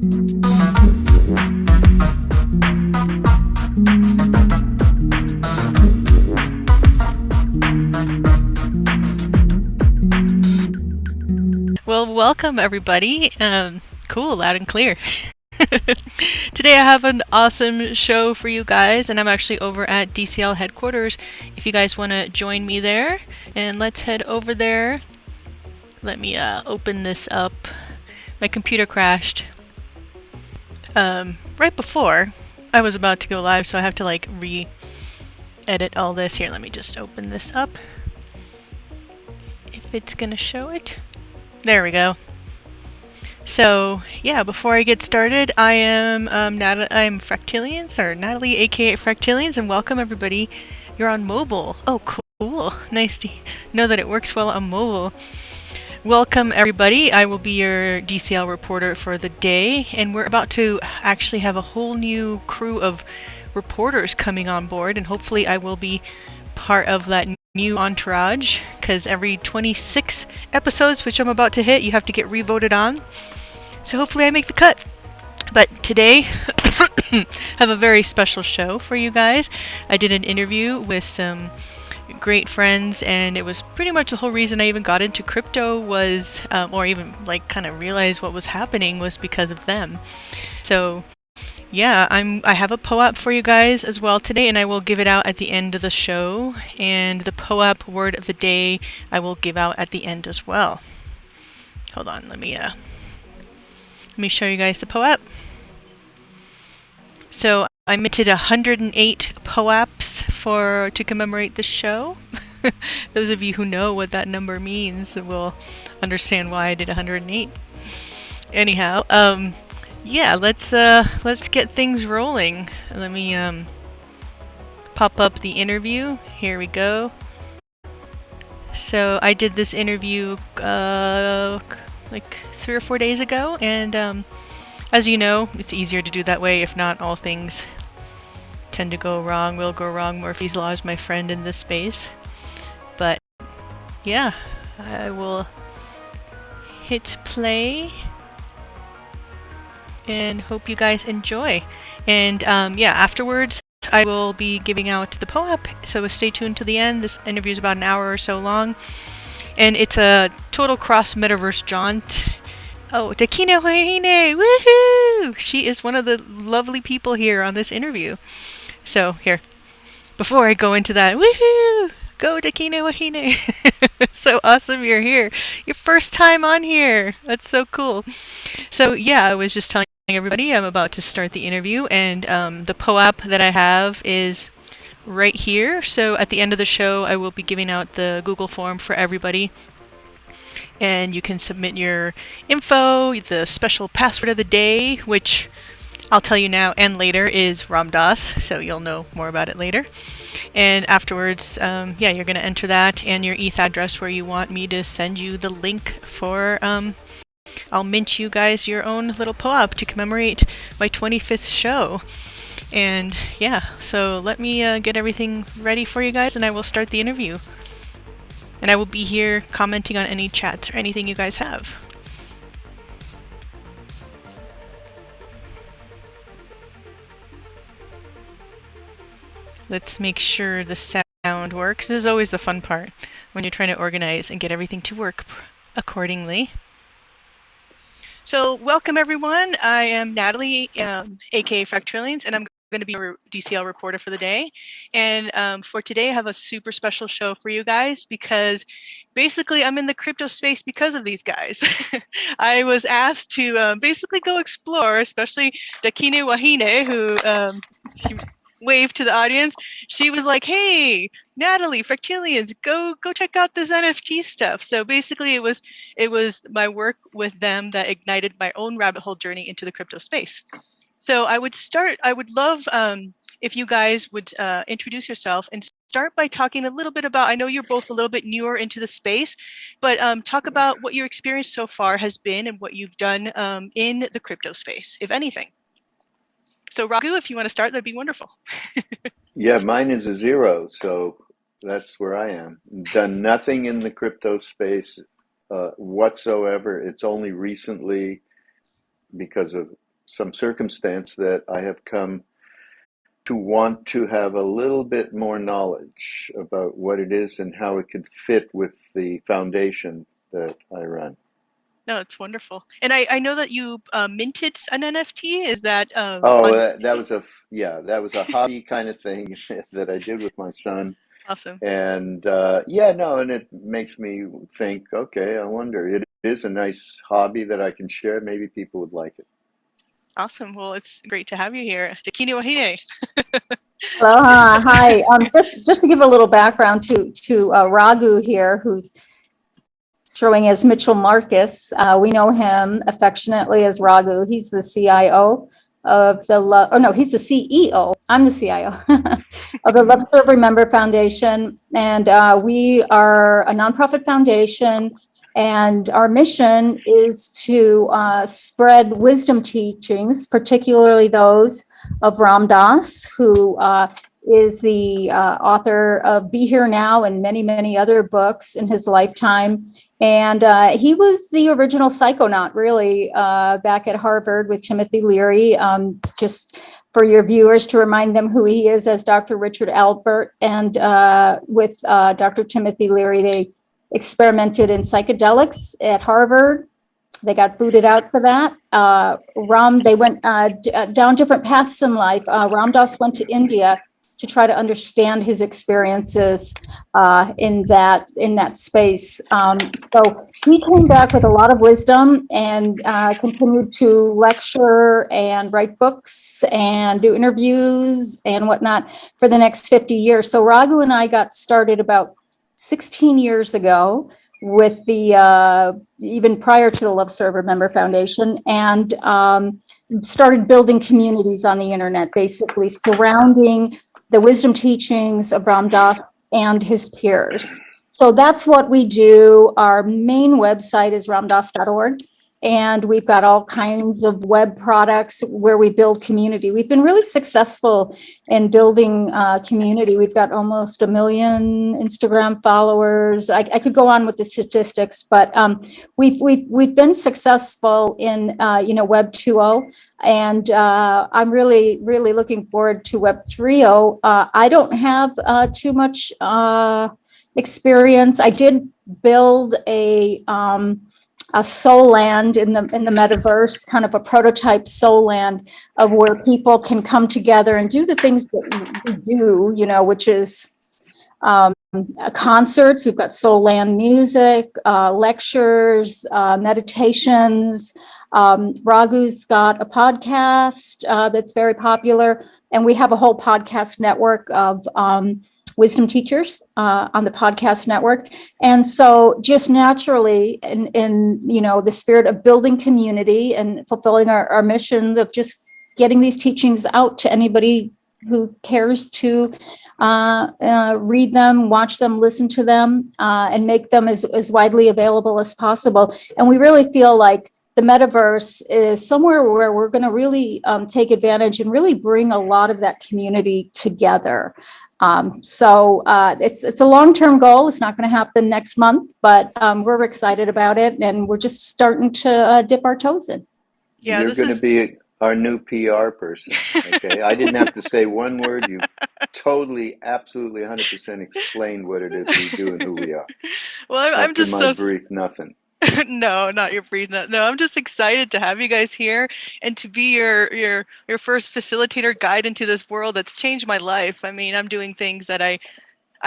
Well, welcome everybody. Cool, loud and clear. Today I have an awesome show for you guys, and I'm actually over at DCL headquarters if you guys want to join me there. And let's head over there. Let me open this up. My computer crashed right before I was about to go live, so I have to like re-edit all this. Here, let me just open this up. If it's gonna show it. There we go. So yeah, before I get started, I am I'm Fractilians, or Natalie, aka Fractilians, and welcome everybody. You're on mobile. Oh, cool. Nice to know that it works well on mobile. Welcome everybody. I will be your DCL reporter for the day, and we're about to actually have a whole new crew of reporters coming on board, and hopefully I will be part of that new entourage, because every 26 episodes, which I'm about to hit, you have to get re-voted on. So hopefully I make the cut. But today, have a very special show for you guys. I did an interview with some great friends, and it was pretty much the whole reason I even got into crypto was, or even like kind of realized what was happening, was because of them. So yeah, I have a POAP for you guys as well today, and I will give it out at the end of the show. And the POAP word of the day I will give out at the end as well. Hold on, let me show you guys the POAP. So I minted 108 POAPs to commemorate the show. Those of you who know what that number means will understand why I did 108. Anyhow, yeah, let's get things rolling. Let me pop up the interview. Here we go. So I did this interview like 3 or 4 days ago, and as you know, it's easier to do that way. If not, all things tend to go wrong, will go wrong. Murphy's Law is my friend in this space. But yeah, I will hit play and hope you guys enjoy. And yeah, afterwards I will be giving out the POAP, so stay tuned to the end. This interview is about an hour or so long, and it's a total cross metaverse jaunt. Oh, Dakine Wahine! Woohoo! She is one of the lovely people here on this interview. So here, before I go into that, woohoo! Go Dakine Wahine! So awesome you're here. Your first time on here. That's so cool. So yeah, I was just telling everybody I'm about to start the interview, and the POAP that I have is right here. So at the end of the show, I will be giving out the Google form for everybody, and you can submit your info. The special password of the day, which I'll tell you now and later, is Ramdas, so you'll know more about it later. And afterwards, yeah, you're going to enter that and your ETH address where you want me to send you the link for, I'll mint you guys your own little POAP to commemorate my 25th show. And yeah, so let me get everything ready for you guys, and I will start the interview. And I will be here commenting on any chats or anything you guys have. Let's make sure the sound works. This is always the fun part when you're trying to organize and get everything to work accordingly. So welcome everyone. I am Natalie, aka Fractilians, and I'm going to be your DCL reporter for the day. And for today, I have a super special show for you guys, because basically I'm in the crypto space because of these guys. I was asked to basically go explore, especially Dakine Wahine, who waved to the audience. She was like, "Hey, Natalie, Fractilians, go check out this NFT stuff." So basically it was my work with them that ignited my own rabbit hole journey into the crypto space. So I would love if you guys would introduce yourself and start by talking a little bit about, I know you're both a little bit newer into the space, but talk about what your experience so far has been and what you've done in the crypto space, if anything. So Raghu, if you want to start, that'd be wonderful. Yeah, mine is a 0, so that's where I am. Done nothing in the crypto space whatsoever. It's only recently, because of some circumstance that I have come to want to have a little bit more knowledge about what it is and how it could fit with the foundation that I run. No, it's wonderful. And I know that you minted an NFT. Is that Oh, on? that was a hobby kind of thing that I did with my son. Awesome. And no, and it makes me think, okay, I wonder, it is a nice hobby that I can share. Maybe people would like it. Awesome. Well, it's great to have you here. Dakine Wahine. Aloha, hi. Just to give a little background to Raghu here, who's showing as Mitchell Markus. We know him affectionately as Raghu. He's the CIO of the he's the CEO. I'm the CIO of the Love Serve Remember Foundation, and we are a nonprofit foundation. And our mission is to spread wisdom teachings, particularly those of Ram Dass, who is the author of Be Here Now and many, many other books in his lifetime. And he was the original psychonaut, really, back at Harvard with Timothy Leary. Just for your viewers to remind them who he is as Dr. Richard Albert. And with Dr. Timothy Leary, they experimented in psychedelics at Harvard. They got booted out for that. They went down different paths in life. Ram Dass went to India to try to understand his experiences in that space. So he came back with a lot of wisdom and continued to lecture and write books and do interviews and whatnot for the next 50 years. So Raghu and I got started about 16 years ago with the even prior to the Love Serve Remember Foundation, and started building communities on the internet, basically surrounding the wisdom teachings of Ram Dass and his peers. So that's what we do. Our main website is ramdass.org. And we've got all kinds of web products where we build community. We've been really successful in building community. We've got almost 1 million Instagram followers. I could go on with the statistics, but we've been successful in Web 2.0, and I'm really looking forward to Web 3.0. I don't have too much experience. I did build a soul land in the metaverse, kind of a prototype soul land of where people can come together and do the things that we do, which is concerts. We've got soul land music, lectures, meditations. Raghu's got a podcast that's very popular, and we have a whole podcast network of wisdom teachers on the podcast network. And so just naturally in the spirit of building community and fulfilling our mission of just getting these teachings out to anybody who cares to read them, watch them, listen to them, and make them as widely available as possible. And we really feel like the metaverse is somewhere where we're going to really take advantage and really bring a lot of that community together. So it's a long-term goal. It's not going to happen next month, but we're excited about it, and we're just starting to dip our toes in. Yeah, You're going to be our new PR person. Okay, I didn't have to say one word. You totally, absolutely, 100% explained what it is we do and who we are. Well, I'm After just my brief nothing. No, not your brief. No, I'm just excited to have you guys here and to be your first facilitator guide into this world that's changed my life. I mean, I'm doing things that I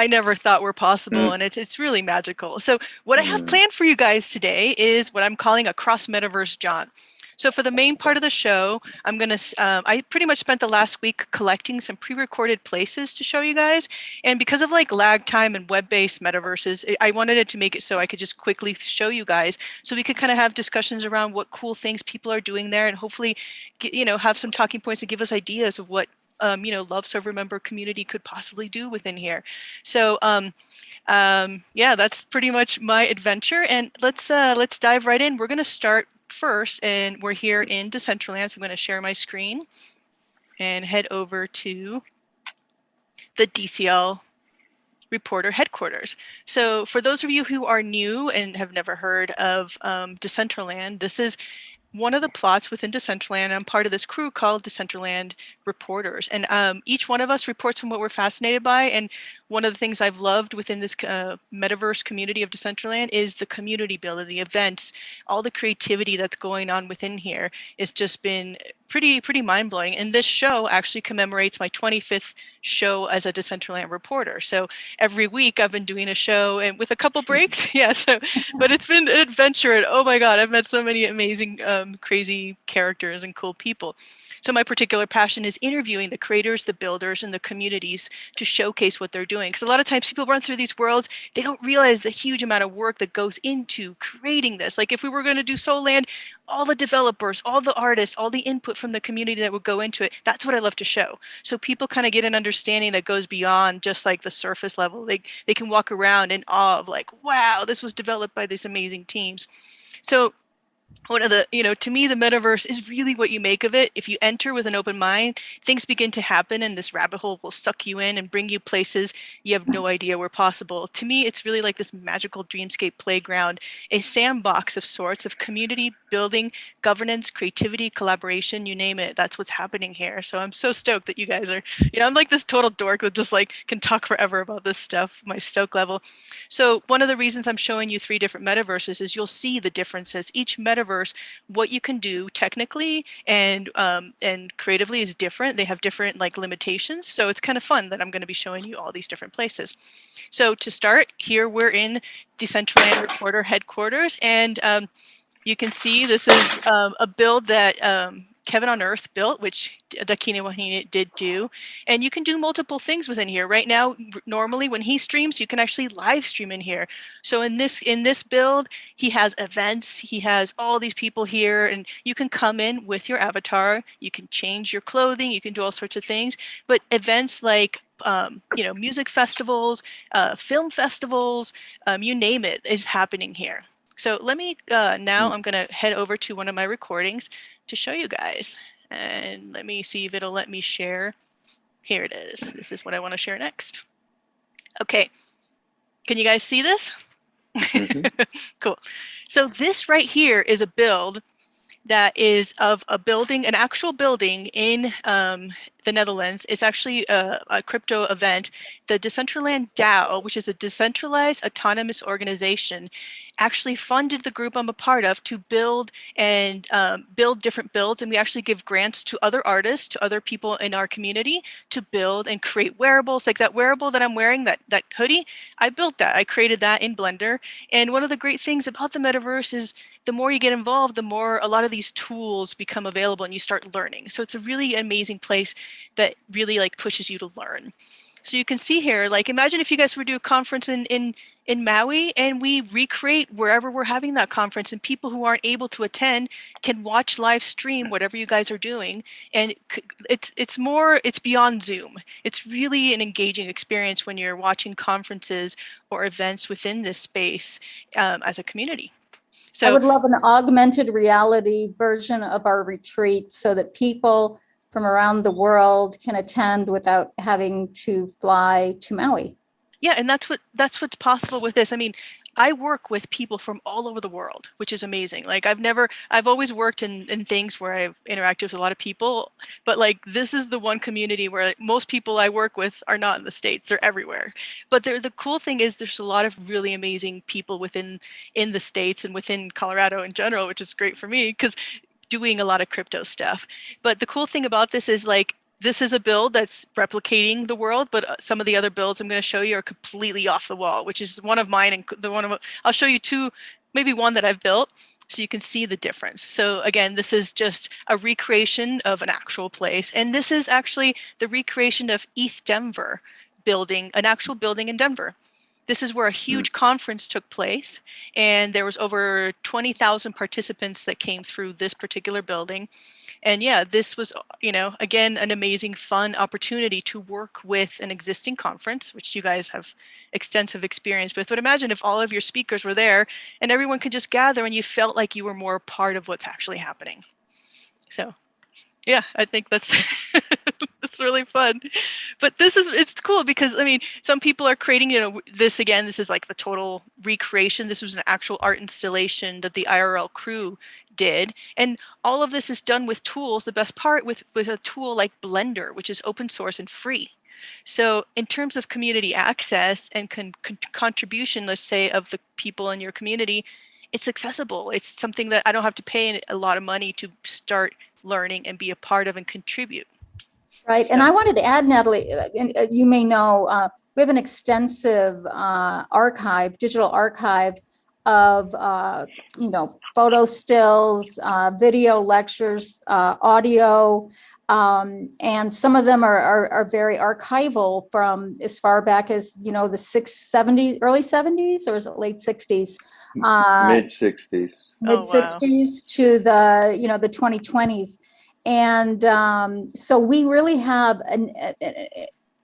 never thought were possible, and it's really magical. So what I have planned for you guys today is what I'm calling a cross metaverse jaunt. So for the main part of the show, I'm gonna I pretty much spent the last week collecting some pre-recorded places to show you guys, and because of like lag time and web-based metaverses, I wanted it to make it so I could just quickly show you guys, so we could kind of have discussions around what cool things people are doing there, and hopefully, have some talking points and give us ideas of what Love Serve Remember community could possibly do within here. So yeah, that's pretty much my adventure, and let's dive right in. We're gonna start first, and we're here in Decentraland, so I'm going to share my screen and head over to the DCL reporter headquarters. So for those of you who are new and have never heard of Decentraland, this is one of the plots within Decentraland. I'm part of this crew called Decentraland Reporters, and each one of us reports on what we're fascinated by. And one of the things I've loved within this metaverse community of Decentraland is the community building, the events, all the creativity that's going on within here. It's just been pretty mind-blowing. And this show actually commemorates my 25th show as a Decentraland reporter. So every week I've been doing a show, and with a couple breaks. Yeah, so but it's been an adventure, and oh my god, I've met so many amazing crazy characters and cool people. So my particular passion is interviewing the creators, the builders, and the communities to showcase what they're doing. Because a lot of times people run through these worlds, they don't realize the huge amount of work that goes into creating this. Like if we were going to do Soul Land, all the developers, all the artists, all the input from the community that would go into it, that's what I love to show. So people kind of get an understanding that goes beyond just like the surface level. They can walk around in awe of like, wow, this was developed by these amazing teams. So one of the, to me, the metaverse is really what you make of it. If you enter with an open mind, things begin to happen, and this rabbit hole will suck you in and bring you places you have no idea were possible. To me, it's really like this magical dreamscape playground, a sandbox of sorts of community building, governance, creativity, collaboration, you name it. That's what's happening here. So I'm so stoked that you guys are, I'm like this total dork that just like can talk forever about this stuff, my stoke level. So one of the reasons I'm showing you 3 different metaverses is you'll see the differences. Each metaverse, what you can do technically and creatively is different. They have different like limitations. So it's kind of fun that I'm going to be showing you all these different places. So to start, here we're in Decentraland Reporter headquarters, and you can see this is a build that Kevin on Earth built, which Dakine Wahine did do. And you can do multiple things within here. Right now, normally when he streams, you can actually live stream in here. So in this build, he has events, he has all these people here, and you can come in with your avatar, you can change your clothing, you can do all sorts of things. But events like music festivals, film festivals, you name it, is happening here. So let me, now I'm going to head over to one of my recordings to show you guys. And let me see if it'll let me share. Here it is. This is what I want to share next. Okay. Can you guys see this? Mm-hmm. Cool. So this right here is a build that is of a building, an actual building in the Netherlands. It's actually a crypto event. The Decentraland DAO, which is a decentralized autonomous organization, actually funded the group I'm a part of to build and build different builds. And we actually give grants to other artists, to other people in our community to build and create wearables. Like that wearable that I'm wearing, that hoodie, I built that. I created that in Blender. And one of the great things about the metaverse is the more you get involved, the more a lot of these tools become available and you start learning. So it's a really amazing place that really like pushes you to learn. So you can see here, like imagine if you guys were to do a conference in Maui and we recreate wherever we're having that conference, and people who aren't able to attend can watch live stream whatever you guys are doing. And it's beyond Zoom. It's really an engaging experience when you're watching conferences or events within this space as a community. So I would love an augmented reality version of our retreat so that people from around the world can attend without having to fly to Maui. Yeah, and that's what's possible with this. I mean, I work with people from all over the world, which is amazing. Like I've always worked in things where I've interacted with a lot of people, but like this is the one community where like, most people I work with are not in the States, they're everywhere. But the cool thing is there's a lot of really amazing people in the States and within Colorado in general, which is great for me because doing a lot of crypto stuff. But the cool thing about this is like this is a build that's replicating the world, but some of the other builds I'm going to show you are completely off the wall, which is one of mine. And I'll show you 2, maybe one that I've built so you can see the difference. So again, this is just a recreation of an actual place. And this is actually the recreation of ETH Denver building, an actual building in Denver. This is where a huge conference took place, and there was over 20,000 participants that came through this particular building. And yeah, this was, again, an amazing, fun opportunity to work with an existing conference, which you guys have extensive experience with. But imagine if all of your speakers were there and everyone could just gather and you felt like you were more part of what's actually happening. So yeah, I think that's It's really fun. But it's cool because, I mean, some people are creating, this again, this is like the total recreation. This was an actual art installation that the IRL crew did. And all of this is done with tools. The best part with a tool like Blender, which is open source and free. So in terms of community access and contribution, let's say, of the people in your community, it's accessible. It's something that I don't have to pay a lot of money to start learning and be a part of and contribute. Right. And I wanted to add, Natalie, you may know, we have an extensive digital archive of, photo stills, video lectures, audio, and some of them are very archival from as far back as, the early 70s, or is it late 60s? Mid 60s. Mid 60s to the 2020s. And so we really have an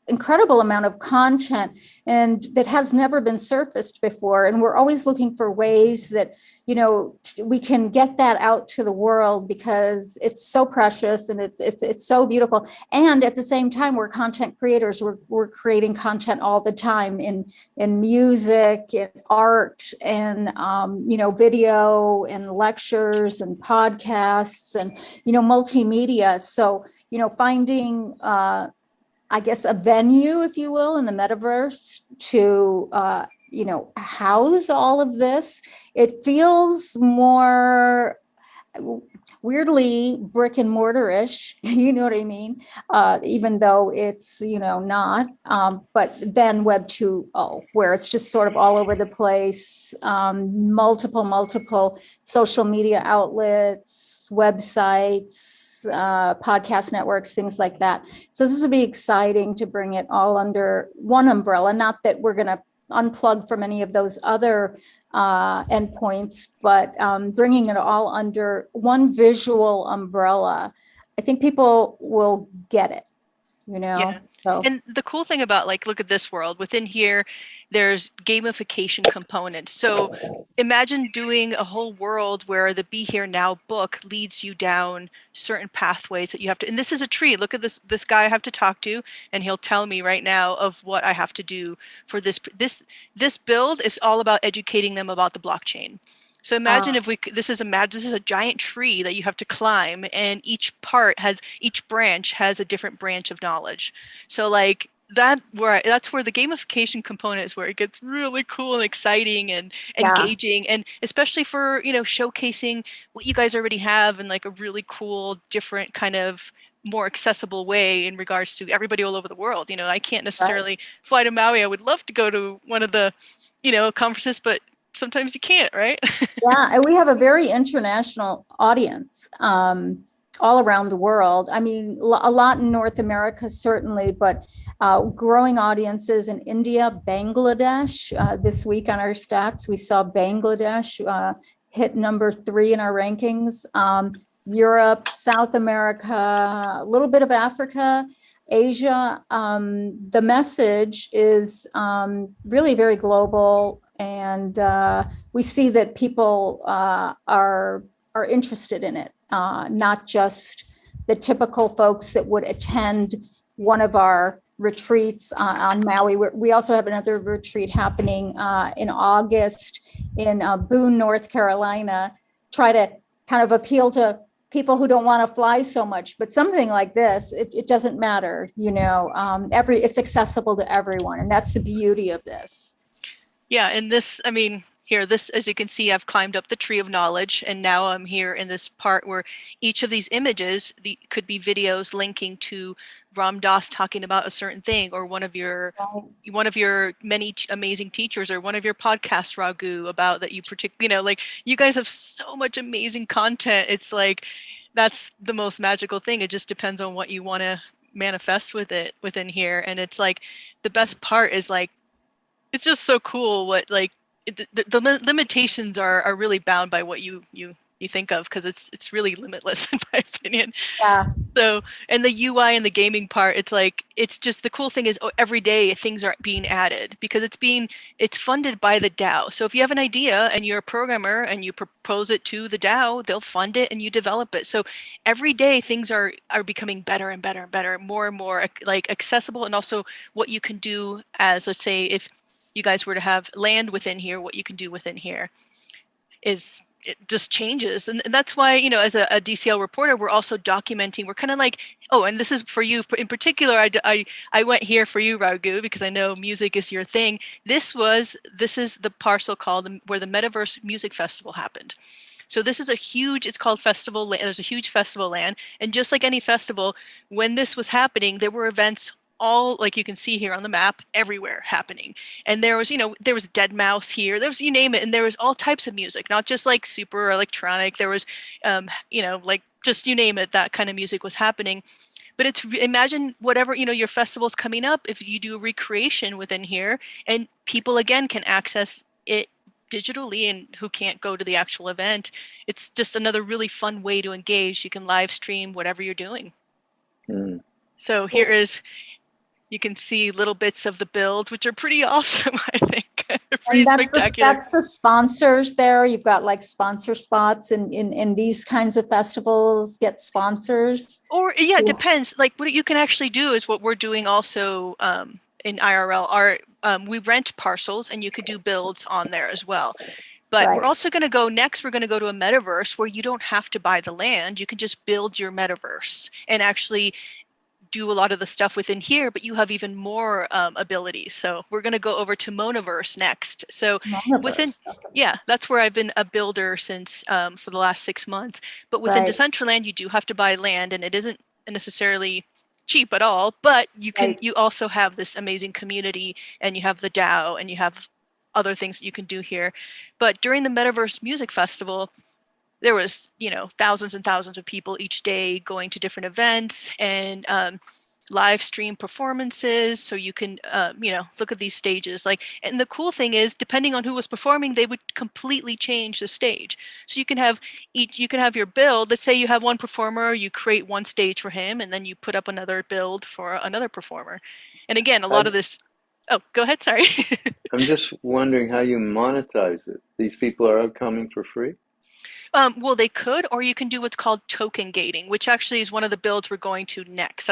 incredible amount of content and that has never been surfaced before. And we're always looking for ways that, we can get that out to the world because it's so precious and it's so beautiful. And at the same time, we're content creators. We're creating content all the time in music, in art, and video and lectures and podcasts and multimedia. So finding I guess a venue, if you will, in the metaverse to house all of this. It feels more weirdly brick and mortar-ish, you know what I mean? Even though it's, not, but then Web 2.0, where it's just sort of all over the place, multiple social media outlets, websites, podcast networks, things like that. So this would be exciting to bring it all under one umbrella. Not that we're going to unplug from any of those other endpoints, but bringing it all under one visual umbrella. I think people will get it, Yeah. So. And the cool thing about, like, look at this world within here, there's gamification components. So imagine doing a whole world where the Be Here Now book leads you down certain pathways that you have to, and this is a tree. Look at this guy I have to talk to, and he'll tell me right now of what I have to do for this build is all about educating them about the blockchain. So imagine if this is a giant tree that you have to climb, and each branch has a different branch of knowledge. So like that's where the gamification component is, where it gets really cool and exciting and engaging, and especially for showcasing what you guys already have in like a really cool, different kind of more accessible way in regards to everybody all over the world. I can't necessarily fly to Maui. I would love to go to one of the conferences, but sometimes you can't, right? Yeah, and we have a very international audience all around the world. I mean, a lot in North America, certainly, but growing audiences in India, Bangladesh. This week on our stats, we saw Bangladesh hit number 3 in our rankings. Europe, South America, a little bit of Africa, Asia. The message is really very global. And we see that people are interested in it, not just the typical folks that would attend one of our retreats on Maui. We also have another retreat happening in August in Boone, North Carolina. Try to kind of appeal to people who don't want to fly so much, but something like this, it doesn't matter, it's accessible to everyone, and that's the beauty of this. Yeah, and this, I mean, here, as you can see, I've climbed up the tree of knowledge, and now I'm here in this part where each of these images could be videos linking to Ram Dass talking about a certain thing, or one of your many amazing teachers, or one of your podcasts, Raghu, about that you particularly, like, you guys have so much amazing content. It's like, that's the most magical thing. It just depends on what you want to manifest with it within here. And it's like, the best part is like, it's just so cool what, like, the limitations are really bound by what you you think of, because it's really limitless in my opinion. Yeah. So, and the UI and the gaming part, it's just the cool thing is every day things are being added because it's funded by the DAO. So if you have an idea and you're a programmer and you propose it to the DAO, they'll fund it and you develop it. So every day things are becoming better and better and better, more and more like accessible, and also what you can do as, let's say, if you guys were to have land within here, what you can do within here is it just changes. And that's why, as a DCL reporter, we're also documenting. We're kind of like, oh, and this is for you in particular. I went here for you, Raghu, because I know music is your thing. This is the parcel called where the Metaverse Music Festival happened. So this is it's called Festival Land. There's a huge festival land. And just like any festival, when this was happening, there were events all, like you can see here on the map, everywhere happening. And there was, there was Dead Mouse here, there was, you name it. And there was all types of music, not just like super electronic. There was, like just you name it, that kind of music was happening. But imagine whatever, your festival's coming up, if you do a recreation within here and people again can access it digitally, and who can't go to the actual event, it's just another really fun way to engage. You can live stream whatever you're doing. So here is, you can see little bits of the builds, which are pretty awesome, I think. Pretty spectacular. That's the sponsors there. You've got like sponsor spots in these kinds of festivals, get sponsors. Or yeah, it depends. Like what you can actually do is what we're doing also in IRL. We rent parcels and you could do builds on there as well. But we're also going to go next, we're going to go to a metaverse where you don't have to buy the land. You can just build your metaverse and actually do a lot of the stuff within here, but you have even more abilities. So we're going to go over to Monaverse next. So that's where I've been a builder since for the last 6 months. But within Decentraland, you do have to buy land, and it isn't necessarily cheap at all. But you can you also have this amazing community, and you have the DAO, and you have other things that you can do here. But during the Metaverse Music Festival, there was, thousands and thousands of people each day going to different events and live stream performances. So you can, look at these stages. And the cool thing is, depending on who was performing, they would completely change the stage. So you can have your build. Let's say you have one performer, you create one stage for him, and then you put up another build for another performer. And again, a lot of this. Oh, go ahead. Sorry. I'm just wondering how you monetize it. These people are out coming for free? Well, they could, or you can do what's called token gating, which actually is one of the builds we're going to next.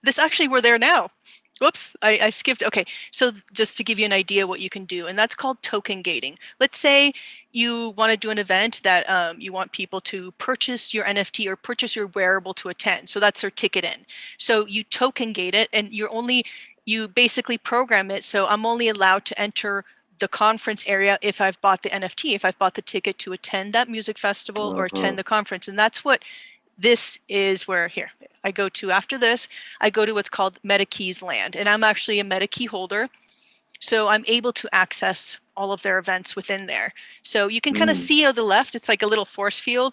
We're there now. Whoops, I skipped. Okay, so just to give you an idea what you can do, and that's called token gating. Let's say you want to do an event that you want people to purchase your NFT or purchase your wearable to attend. So that's their ticket in. So you token gate it, and you basically program it. So I'm only allowed to enter the conference area if I've bought the NFT, if I've bought the ticket to attend that music festival or attend the conference. And that's what this is, where here I go to. After this, I go to what's called MetaKeys land, and I'm actually a MetaKey holder. So I'm able to access all of their events within there. So you can kind of see on the left, it's like a little force field.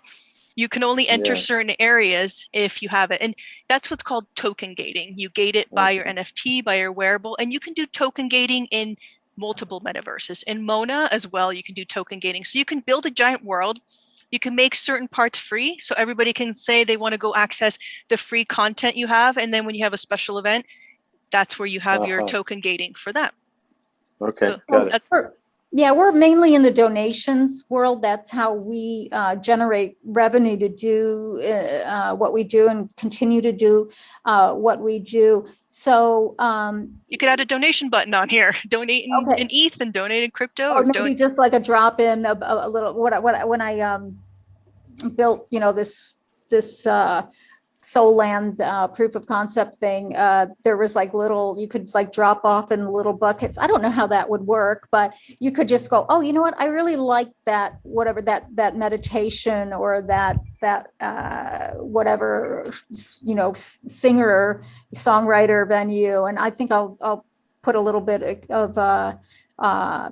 You can only enter certain areas if you have it. And that's what's called token gating. You gate it by your NFT, by your wearable, and you can do token gating in multiple metaverses. In Mona as well, you can do token gating. So you can build a giant world. You can make certain parts free. So everybody can say they want to go access the free content you have. And then when you have a special event, that's where you have your token gating for that. Okay, so got it. We're mainly in the donations world. That's how we generate revenue to do what we do and continue to do what we do. So you could add a donation button on here, donate in ETH and donate in crypto, or maybe just like a drop in a little. When I built, this Solland proof of concept thing, there was like you could like drop off in little buckets. I don't know how that would work, but you could just go, oh, you know what? I really like that, whatever that meditation or that whatever, singer, songwriter venue. And I think I'll put a little bit of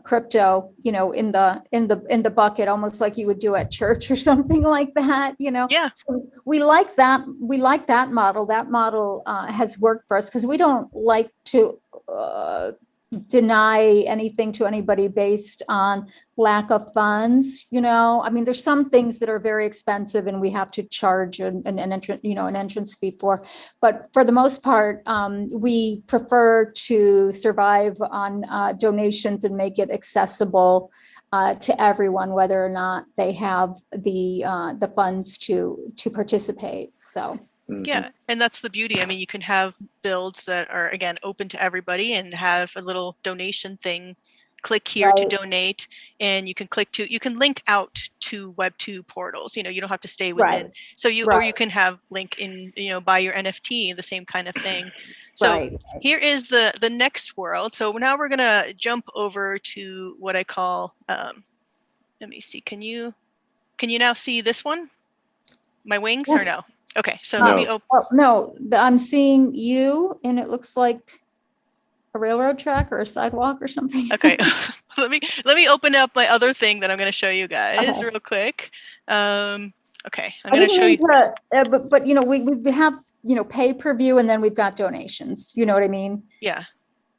crypto, in the bucket, almost like you would do at church or something like that, Yeah. So we like that. We like that model. That model has worked for us because we don't like to deny anything to anybody based on lack of funds. I mean, there's some things that are very expensive and we have to charge an entrance, an entrance fee for. But for the most part, we prefer to survive on donations and make it accessible to everyone, whether or not they have the funds to participate. So. Yeah, and that's the beauty. I mean, you can have builds that are, again, open to everybody and have a little donation thing. Click here to donate, and you can link out to Web2 portals. You don't have to stay within. So or you can have link in, buy your NFT, the same kind of thing. So here is the next world. So now we're gonna jump over to what I call, let me see, can you now see this one? My wings or no? Okay, so let me open. Oh, no, I'm seeing you, and it looks like a railroad track or a sidewalk or something. Okay, let me open up my other thing that I'm going to show you guys real quick. Okay, I'm going to show you. But we have pay per view, and then we've got donations. You know what I mean? Yeah.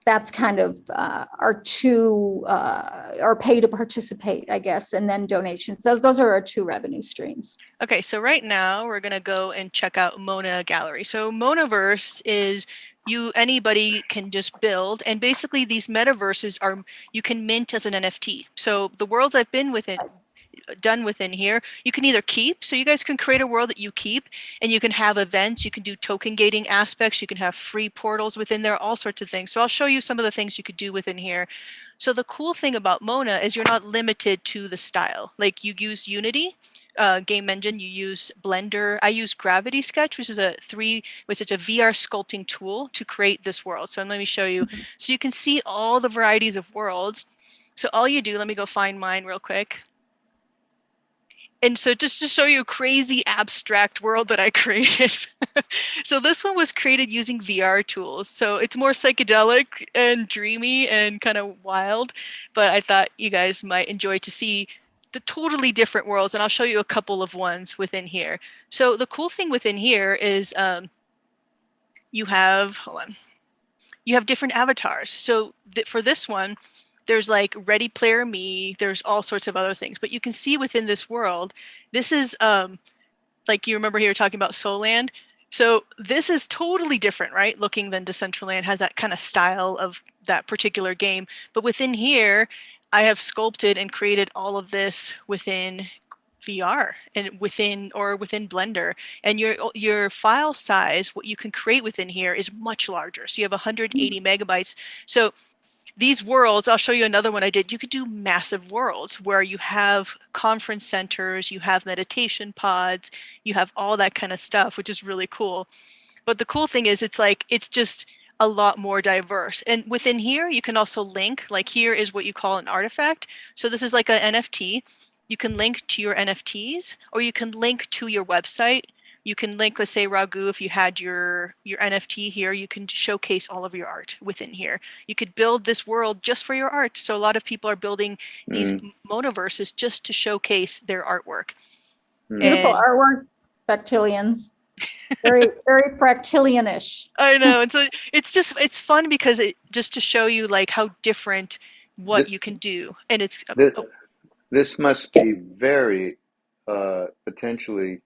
That's kind of our two, our pay to participate, I guess, and then donations. So those are our two revenue streams. Okay, so right now we're gonna go and check out Mona Gallery. So Monaverse is anybody can just build, and basically these metaverses are you can mint as an NFT. So the worlds I've been done within here, you can either keep, so you guys can create a world that you keep, and you can have events, you can do token gating aspects, you can have free portals within there, all sorts of things. So I'll show you some of the things you could do within here. So the cool thing about Mona is you're not limited to the style. Like you use Unity game engine, you use Blender. I use Gravity Sketch, which is a VR sculpting tool to create this world. So let me show you. So you can see all the varieties of worlds. So all you do, let me go find mine real quick. And so just to show you a crazy abstract world that I created. So this one was created using VR tools. So it's more psychedelic and dreamy and kind of wild, but I thought you guys might enjoy to see the totally different worlds, and I'll show you a couple of ones within here. So the cool thing within here is you have different avatars. So for this one, there's like Ready Player Me, there's all sorts of other things, but you can see within this world, this is like you remember here talking about Soland. So this is totally different, right? Looking than Decentraland, has that kind of style of that particular game. But within here, I have sculpted and created all of this within VR and within Blender, and your file size, what you can create within here is much larger. So you have 180 megabytes. So these worlds, I'll show you another one I did. You could do massive worlds where you have conference centers, you have meditation pods, you have all that kind of stuff, which is really cool. But the cool thing is it's just a lot more diverse. And within here, you can also link, like here is what you call an artifact. So this is like an NFT. You can link to your NFTs, or you can link to your website. You can link, let's say, Raghu, if you had your NFT here, you can showcase all of your art within here. You could build this world just for your art. So a lot of people are building these monoverses just to showcase their artwork. Beautiful artwork, Fractilians. Very, very Fractilian-ish. I know. And so it's fun because just to show you like how different what you can do. And it's this must be very potentially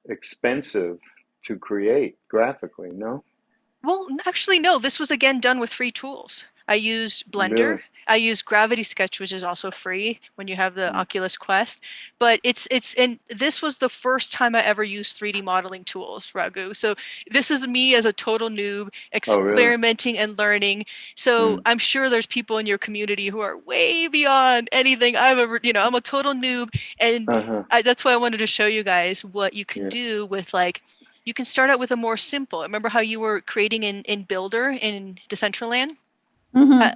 expensive to create graphically, no? Well, actually, no. This was again done with free tools. I used Blender. Really? I use Gravity Sketch, which is also free when you have the Oculus Quest. But and this was the first time I ever used 3D modeling tools, Raghu. So this is me as a total noob experimenting and learning. So I'm sure there's people in your community who are way beyond anything I've ever, I'm a total noob. And that's why I wanted to show you guys what you can do with you can start out with a more simple. Remember how you were creating in Builder in Decentraland?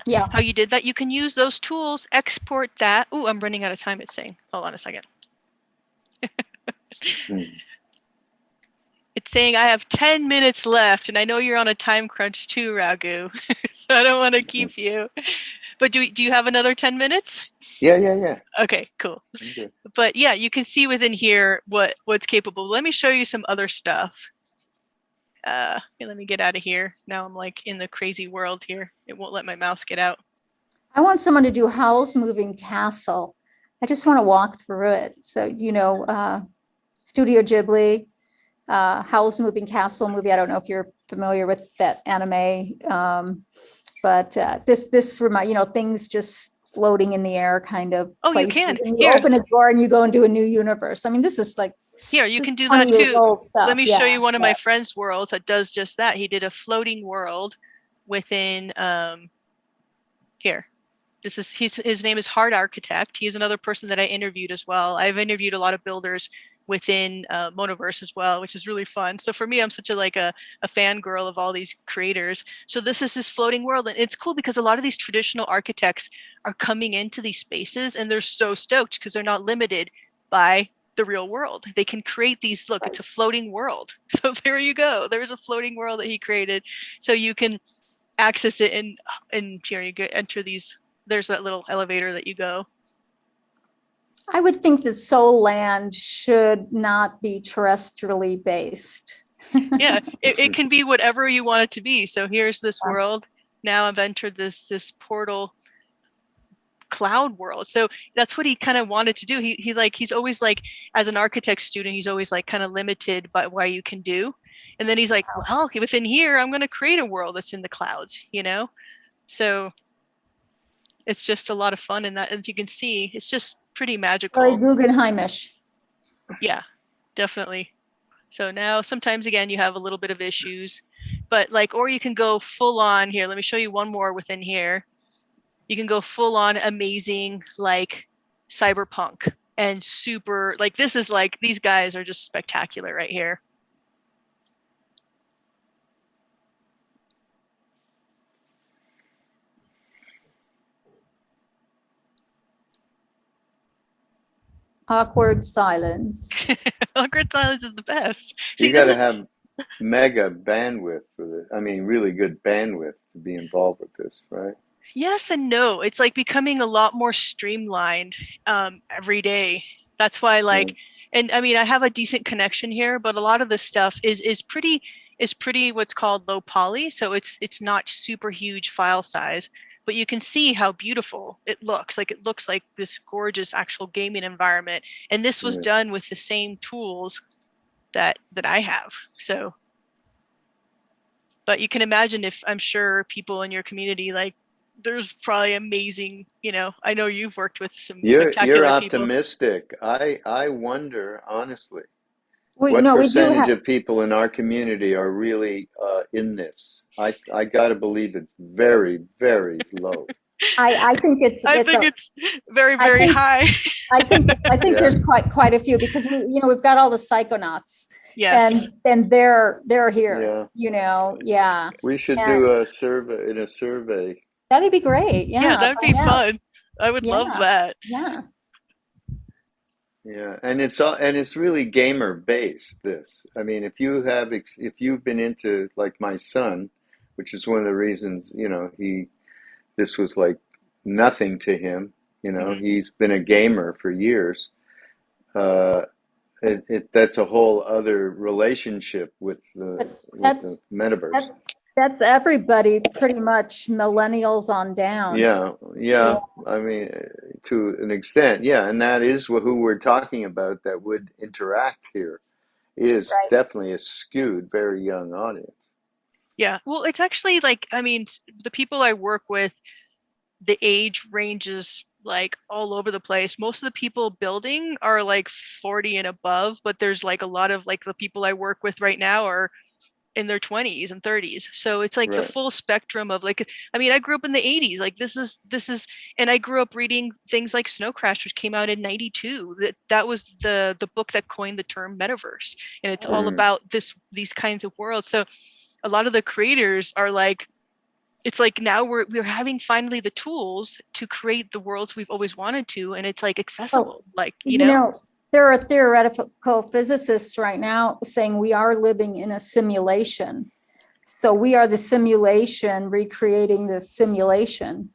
Yeah. How you did that? You can use those tools, export that. Oh, I'm running out of time, it's saying. Hold on a second. It's saying I have 10 minutes left, and I know you're on a time crunch too, Raghu. So I don't want to keep you. But do you have another 10 minutes? Yeah. Okay, cool. Okay. But yeah, you can see within here what's capable. Let me show you some other stuff. Here, let me get out of here. Now I'm like in the crazy world here. It won't let my mouse get out. I want someone to do Howl's Moving Castle. I just want to walk through it. So, Studio Ghibli, Howl's Moving Castle movie. I don't know if you're familiar with that anime, but this remind things just floating in the air kind of. Oh, you places. can. And you open a door and you go into a new universe. I mean, this is like. Here, you can do that 20 years too. old stuff. Let me show you one of my friend's worlds that does just that. He did a floating world within here. This is his name is Hard Architect. He is another person that I interviewed as well. I've interviewed a lot of builders within Monoverse as well, which is really fun. So for me, I'm such a fangirl of all these creators. So this is his floating world, and it's cool because a lot of these traditional architects are coming into these spaces, and they're so stoked because they're not limited by the real world. They can create these, look, it's a floating world. So there you go. There's a floating world that he created. So you can access it and here you enter these, there's that little elevator that you go. I would think that Soul Land should not be terrestrially based. Yeah, it can be whatever you want it to be. So here's this world. Now I've entered this portal cloud world. So that's what he kind of wanted to do. He's always like, as an architect student, he's always like kind of limited by what you can do. And then he's like, well, within here, I'm going to create a world that's in the clouds, So it's just a lot of fun in that. As you can see, it's just pretty magical. Very Guggenheimish. Yeah, definitely. So now sometimes, again, you have a little bit of issues, but or you can go full on here. Let me show you one more within here. You can go full on amazing, cyberpunk and super, this is these guys are just spectacular right here. Awkward silence. Awkward silence is the best. You got to have mega bandwidth for this. I mean, really good bandwidth to be involved with this, right? Yes and no. It's becoming a lot more streamlined every day. That's why and I mean, I have a decent connection here, but a lot of this stuff is pretty what's called low poly. So it's not super huge file size, but you can see how beautiful it looks. It looks like this gorgeous actual gaming environment. And this was done with the same tools that I have. So, but you can imagine I'm sure people in your community, there's probably amazing, I know you've worked with some spectacular you're people. Optimistic. I wonder, honestly, what percentage of people in our community are really in this? I got to believe it's very, very low. I think it's very, very high. I think there's quite a few because we've got all the psychonauts. Yes. And they're here. Yeah. We should do a survey. That'd be great. Yeah, that'd be fun. I would love that. Yeah. Yeah, and it's really gamer based. This, I mean, if you've been into my son, which is one of the reasons this was nothing to him. He's been a gamer for years. That's a whole other relationship with the metaverse. That's everybody, pretty much, millennials on down. Yeah. I mean, to an extent, yeah. And that is who we're talking about that would interact here is definitely a skewed, very young audience. Yeah. Well, it's actually I mean, the people I work with, the age ranges all over the place. Most of the people building are 40 and above, but there's a lot of the people I work with right now are in their 20s and 30s. So it's the full spectrum of I mean, I grew up in the 80s. This is, and I grew up reading things like Snow Crash, which came out in 92. That was the book that coined the term metaverse. And it's all about these kinds of worlds. So a lot of the creators are it's now we're having finally the tools to create the worlds we've always wanted to. And it's accessible, There are theoretical physicists right now saying we are living in a simulation. So we are the simulation recreating the simulation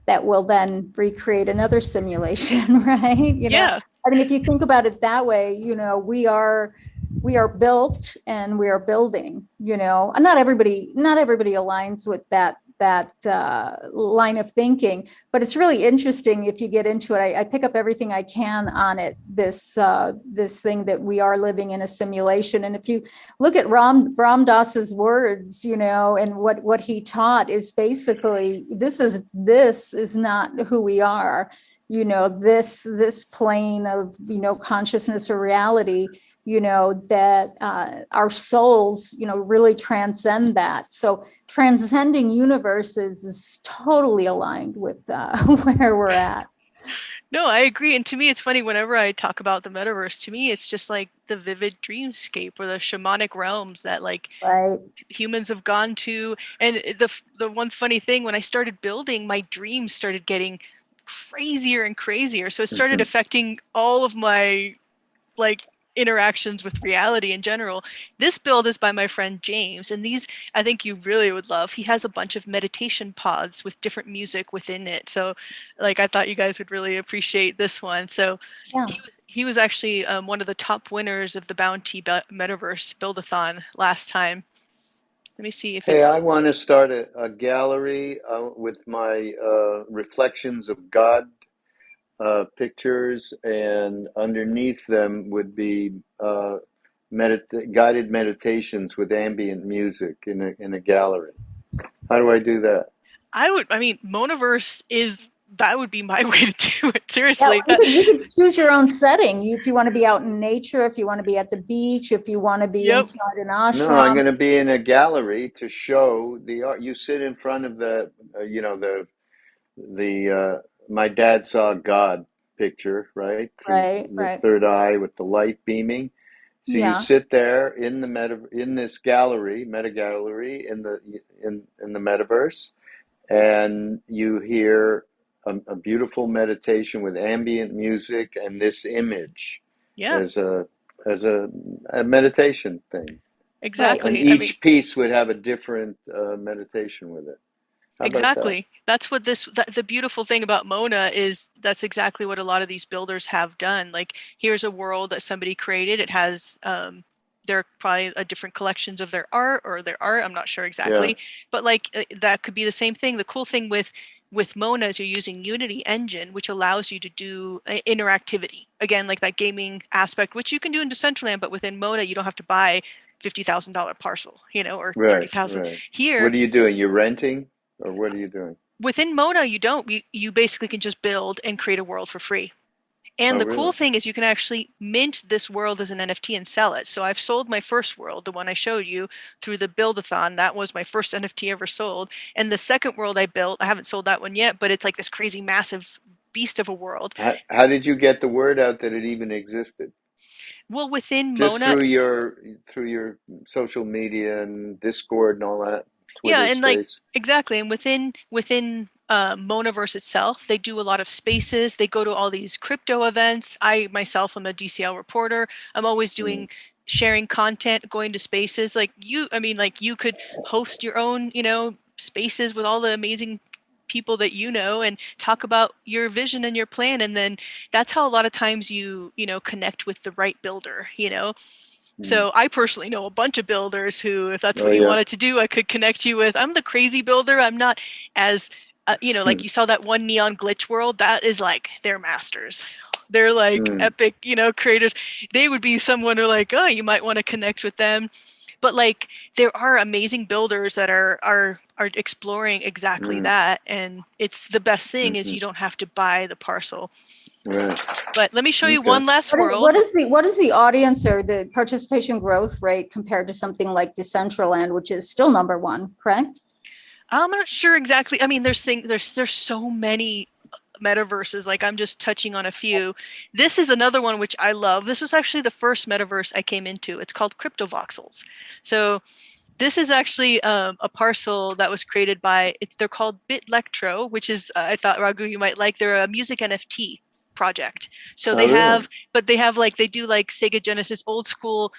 that will then recreate another simulation, right? Yeah. I mean, if you think about it that way, we are we are built and we are building, and not everybody aligns with that line of thinking, but it's really interesting if you get into it. I pick up everything I can on it, this thing that we are living in a simulation. And if you look at Ram Dass's words, and what he taught is basically, this is not who we are. This plane of, consciousness or reality, that our souls, really transcend that. So transcending universes is totally aligned with where we're at. No, I agree. And to me, it's funny, whenever I talk about the metaverse, to me, it's just like the vivid dreamscape or the shamanic realms that right. humans have gone to. And the one funny thing, when I started building, my dreams started getting crazier and crazier. So it started affecting all of my interactions with reality in general. This build is by my friend James, and these I think you really would love. He has a bunch of meditation pods with different music within it. So I thought you guys would really appreciate this one. So yeah. He was actually one of the top winners of the Bounty Metaverse Build-a-thon last time. Let me see if it's... Hey, I want to start a gallery with my reflections of God pictures, and underneath them would be guided meditations with ambient music in a gallery. How do I do that? Monaverse that would be my way to do it. Seriously. Yeah, you could choose your own setting. If you want to be out in nature, if you want to be at the beach, if you want to be inside an ashram. No, I'm going to be in a gallery to show the art. You sit in front of the my dad saw God picture, right? Right. The third eye with the light beaming. So you sit there in this gallery, meta gallery in the metaverse, and you hear a beautiful meditation with ambient music and this image as a meditation thing. Exactly. And each piece would have a different meditation with it. How exactly. That's what the beautiful thing about Mona is. That's exactly what a lot of these builders have done. Here's a world that somebody created. It has there are probably different collections of their art. I'm not sure exactly, Yeah. but that could be the same thing. The cool thing with Mona is you're using Unity engine, which allows you to do interactivity. Again, like that gaming aspect, which you can do in Decentraland, but within Mona, you don't have to buy $50,000 parcel, or 30,000. Right. Here, what are you doing? You're renting, or what are you doing? Within Mona, you don't. You basically can just build and create a world for free. And the cool thing is you can actually mint this world as an NFT and sell it. So I've sold my first world, the one I showed you, through the Build-a-thon. That was my first NFT ever sold. And the second world I built, I haven't sold that one yet, but it's like this crazy, massive beast of a world. How did you get the word out that it even existed? Well, within just Mona, through your social media and Discord and all that. Twitter yeah, and space. exactly, and within Monaverse itself, they do a lot of spaces. They go to all these crypto events. I myself am a DCL reporter. I'm always doing sharing content, going to spaces. You could host your own, spaces with all the amazing people that and talk about your vision and your plan, and then that's how a lot of times you connect with the right builder. So I personally know a bunch of builders who, if that's what you wanted to do, I could connect you with. I'm the crazy builder. I'm not as, you saw that one Neon Glitch world. That is they're masters. They're epic, creators. They would be someone who oh, you might want to connect with them. But there are amazing builders that are exploring exactly that. And it's the best thing is you don't have to buy the parcel. Right. But let me show you one last world. What is the audience or the participation growth rate compared to something like Decentraland, which is still number one, correct? I'm not sure exactly. I mean, there's so many metaverses. I'm just touching on a few. This is another one which I love. This was actually the first metaverse I came into. It's called Cryptovoxels. So this is actually a parcel that was created by, they're called Bitlectro, which is, I thought, Raghu, you might like. They're a music NFT project. So they have, but they have they do Sega Genesis old school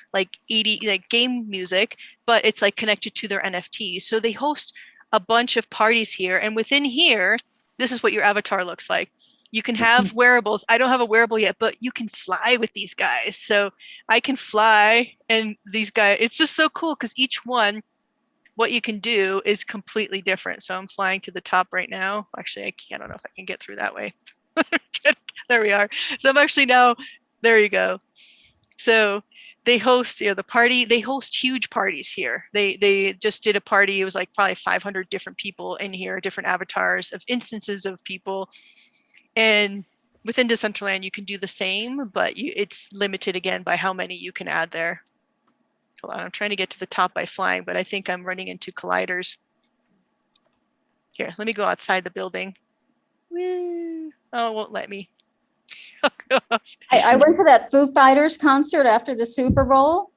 80 game music, but it's connected to their NFTs. So they host a bunch of parties here, and within here, this is what your avatar looks like. You can have wearables. I don't have a wearable yet, but you can fly with these guys. So I can fly, and these guys, it's just so cool because each one, what you can do is completely different. So I'm flying to the top right now. Actually, I don't know if I can get through that way. There we are. So I'm actually now, there you go. So they host, the party, they host huge parties here. They just did a party. It was like probably 500 different people in here, different avatars of instances of people. And within Decentraland, you can do the same, but it's limited again by how many you can add there. Hold on, I'm trying to get to the top by flying, but I think I'm running into colliders. Here, let me go outside the building. Woo. Oh, it won't let me. I went to that Foo Fighters concert after the Super Bowl,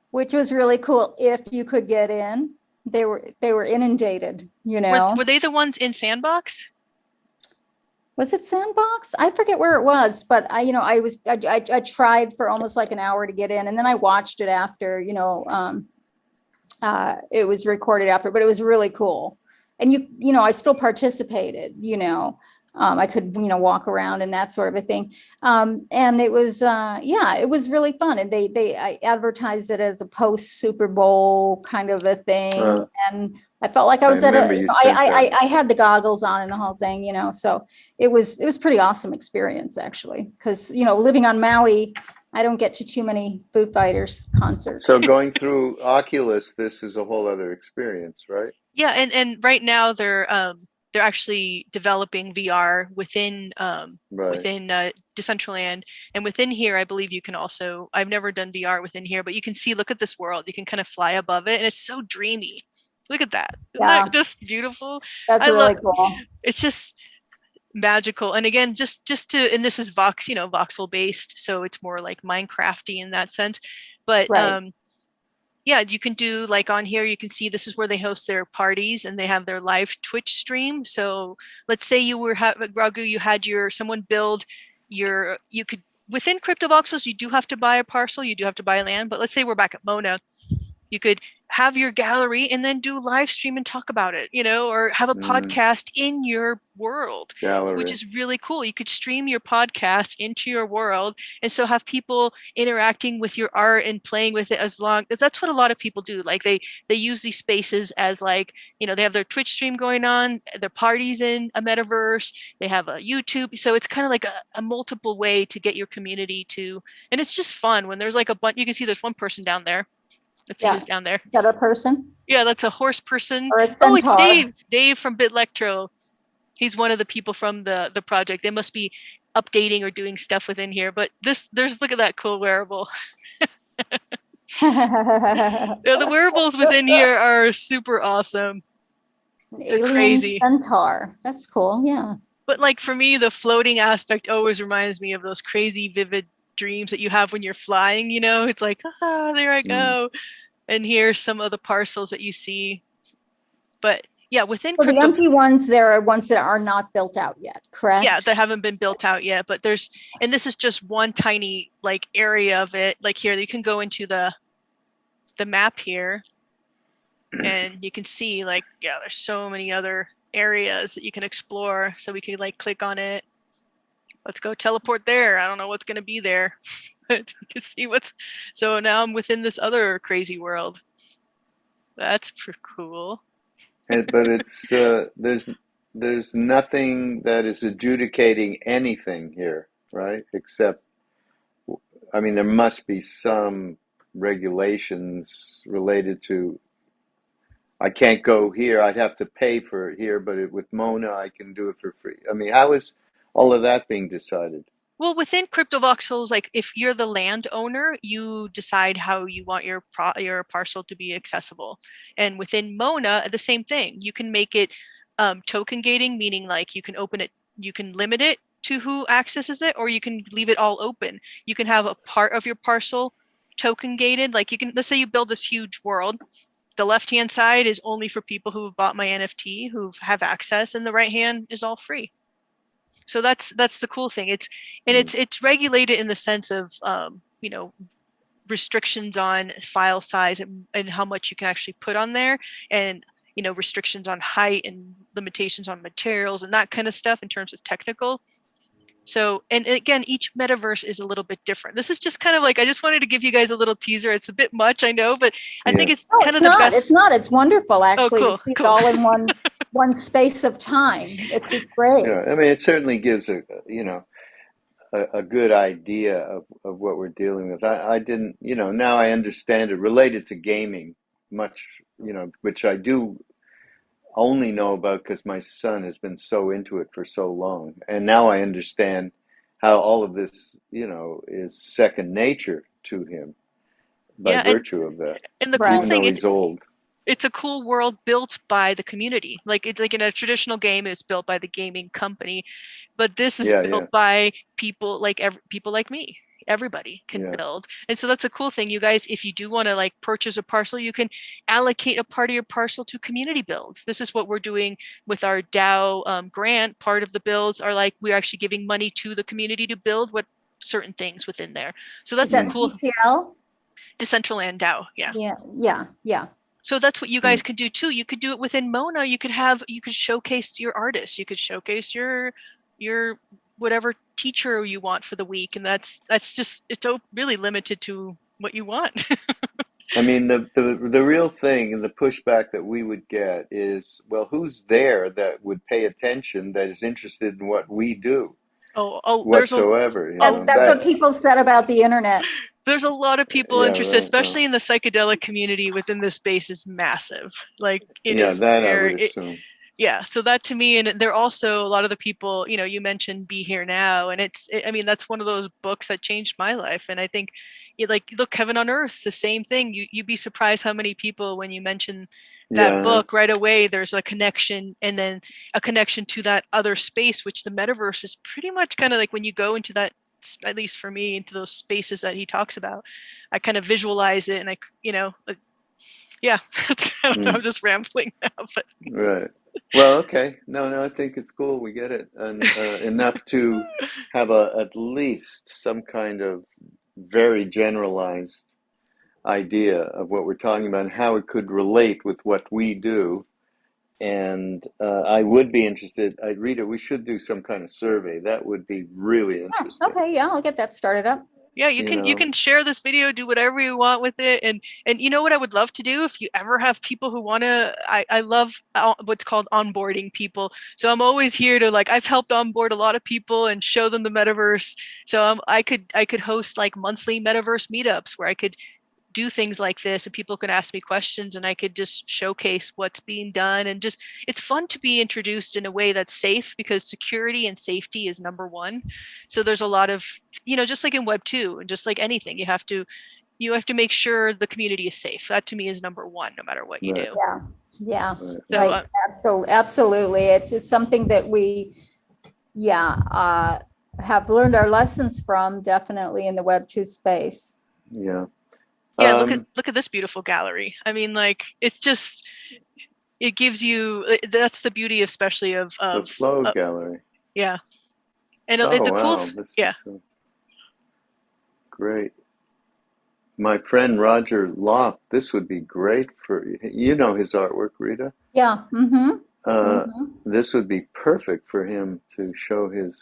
which was really cool. If you could get in, they were inundated. You know, were they the ones in Sandbox? Was it Sandbox? I forget where it was, but I tried for almost like an hour to get in, and then I watched it after, it was recorded after, but it was really cool. And I still participated, I could, walk around and that sort of a thing. And it was, it was really fun. And I advertised it as a post Super Bowl kind of a thing. And I felt like I was I had the goggles on and the whole thing, so it was pretty awesome experience actually. Cause living on Maui, I don't get to too many Foo Fighters concerts. So going through Oculus, this is a whole other experience, right? Yeah. And right now they're actually developing VR within Decentraland, and within here, I believe you can also, I've never done VR within here, but you can see, look at this world. You can kind of fly above it, and it's so dreamy. Look at that. Isn't that just beautiful? That's really cool. It's just magical. And again, just to, and this is voxel based, so it's more like Minecrafty in that sense. But yeah, you can do like on here, you can see this is where they host their parties and they have their live Twitch stream. So let's say you were Raghu, you had someone build you could, within CryptoVoxels, you do have to buy a parcel, you do have to buy land, but let's say we're back at Mona, you could have your gallery and then do live stream and talk about it, or have a podcast in your world, which is really cool. You could stream your podcast into your world, and so have people interacting with your art and playing with it, as that's what a lot of people do. Like they use these spaces as like, they have their Twitch stream going on, their parties in a metaverse, they have a YouTube. So it's kind of like a multiple way to get your community to, and it's just fun when there's like a bunch, you can see there's one person down there. Let's see who's down there. Is that a person? Yeah, that's a horse person. Or a centaur. Oh, it's Dave. Dave from Bitlectro. He's one of the people from the project. They must be updating or doing stuff within here. But look at that cool wearable. The wearables within here are super awesome. Alien crazy. Centaur. That's cool. Yeah. But like for me, the floating aspect always reminds me of those crazy, vivid dreams that you have when you're flying. It's like, there I go. And here's some of the parcels that you see. But yeah, within the empty ones, there are ones that are not built out yet, correct? Yeah, that haven't been built out yet. But and this is just one tiny like area of it. Like here, you can go into the map here, and you can see like, there's so many other areas that you can explore. So we could like click on it. Let's go teleport there. I don't know what's going to be there. But you can see so now I'm within this other crazy world. That's pretty cool. But it's there's nothing that is adjudicating anything here, right? Except, there must be some regulations related to, I can't go here, I'd have to pay for it here, but with Mona, I can do it for free. How is all of that being decided? Well, within CryptoVoxels, like if you're the landowner, you decide how you want your parcel to be accessible. And within Mona, the same thing. You can make it token gating, meaning like you can open it, you can limit it to who accesses it, or you can leave it all open. You can have a part of your parcel token gated. Like let's say you build this huge world. The left-hand side is only for people who have bought my NFT, who have access, and the right hand is all free. So that's the cool thing. It's regulated in the sense of restrictions on file size and how much you can actually put on there. And restrictions on height and limitations on materials and that kind of stuff in terms of technical. So, and again, each metaverse is a little bit different. This is just kind of like, I just wanted to give you guys a little teaser. It's a bit much, I know, but I think it's kind of the best. It's not. It's wonderful, actually. Oh, It's all in one space of time. It's great. Yeah, I mean, it certainly gives a good idea of what we're dealing with. I didn't, now I understand it related to gaming much, which I do only know about because my son has been so into it for so long. And now I understand how all of this, is second nature to him by virtue of that. And the cool thing, he's old. It's a cool world built by the community. Like it's like in a traditional game, it's built by the gaming company, but this is built by people like people like me. Everybody can build. And so that's a cool thing. You guys, if you do want to like purchase a parcel, you can allocate a part of your parcel to community builds. This is what we're doing with our DAO grant. Part of the builds are like, we're actually giving money to the community to build what certain things within there. So that's cool. DCL? Decentraland DAO. Yeah. So that's what you guys could do too. You could do it within Mona. You could showcase your artists. You could showcase your whatever teacher you want for the week, and that's just, it's really limited to what you want. I mean, the real thing and the pushback that we would get is, well, who's there that would pay attention, that is interested in what we do? Whatsoever. That's what people said about the internet. There's a lot of people interested, especially in the psychedelic community within this space is massive. Like it is that I would assume. Yeah, so that to me, and they're also a lot of the people, you mentioned Be Here Now, and I mean, that's one of those books that changed my life. And I think, like, look, Heaven on Earth, the same thing. You'd be surprised how many people, when you mention that book, right away, there's a connection, and then a connection to that other space, which the metaverse is pretty much kind of like when you go into that, at least for me, into those spaces that he talks about, I kind of visualize it, and I'm just rambling now, but right. Well, okay. No, I think it's cool. We get it. And enough to have at least some kind of very generalized idea of what we're talking about and how it could relate with what we do. And I would be interested, Rita, we should do some kind of survey. That would be really interesting. Okay, yeah, I'll get that started up. Yeah, you can share this video, do whatever you want with it. And you know what I would love to do if you ever have people who want to, I love what's called onboarding people. So I'm always here to, like, I've helped onboard a lot of people and show them the metaverse. So I could host like monthly metaverse meetups where I could do things like this and people can ask me questions and I could just showcase what's being done. And just, it's fun to be introduced in a way that's safe, because security and safety is number one. So there's a lot of, just like in Web 2 and just like anything, you have to make sure the community is safe. That to me is number one, no matter what you do. Yeah. So, absolutely. It's something that we, have learned our lessons from, definitely in the Web 2 space. Yeah. Yeah, look at this beautiful gallery. I mean, like, it's just, it gives you, that's the beauty, especially of the flow gallery. Yeah, and great. My friend Roger Loft, this would be great for his artwork, Rita. Yeah. This would be perfect for him to show his,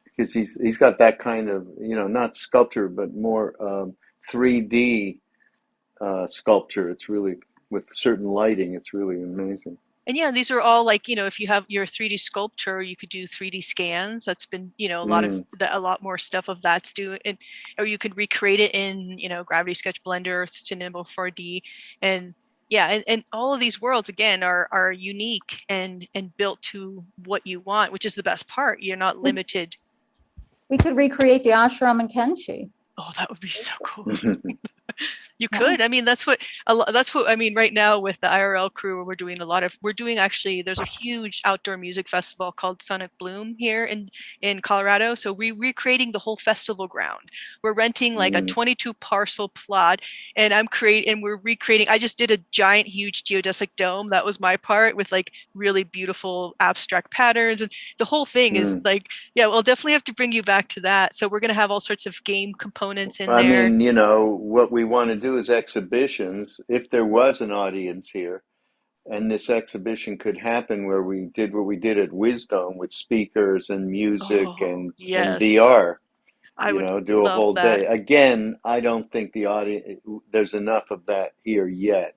because he's got that kind of not sculpture but more 3D sculpture. It's really, with certain lighting, it's really amazing. And yeah, these are all like, if you have your 3D sculpture, you could do 3D scans. That's been, a lot more stuff of that's doing, or you could recreate it in, Gravity Sketch Blender, Cinema 4D, and and all of these worlds again are unique and built to what you want, which is the best part. You're not limited. We could recreate the ashram in Kenshi. Oh, that would be so cool. You could. I mean, that's what I mean right now with the IRL crew. We're doing actually, there's a huge outdoor music festival called Sonic Bloom here in Colorado. So we're recreating the whole festival ground. We're renting like a 22 parcel plot, and we're recreating. I just did a giant, huge geodesic dome. That was my part, with like really beautiful abstract patterns, and the whole thing is like, we'll definitely have to bring you back to that. So we're going to have all sorts of game components in there. I mean, what we want to do is exhibitions. If there was an audience here, and this exhibition could happen where we did what we did at Wisdom with speakers and music Oh, and yes. VR. I would Do a love whole that. day. Again, I don't think the audience there's enough of that here yet,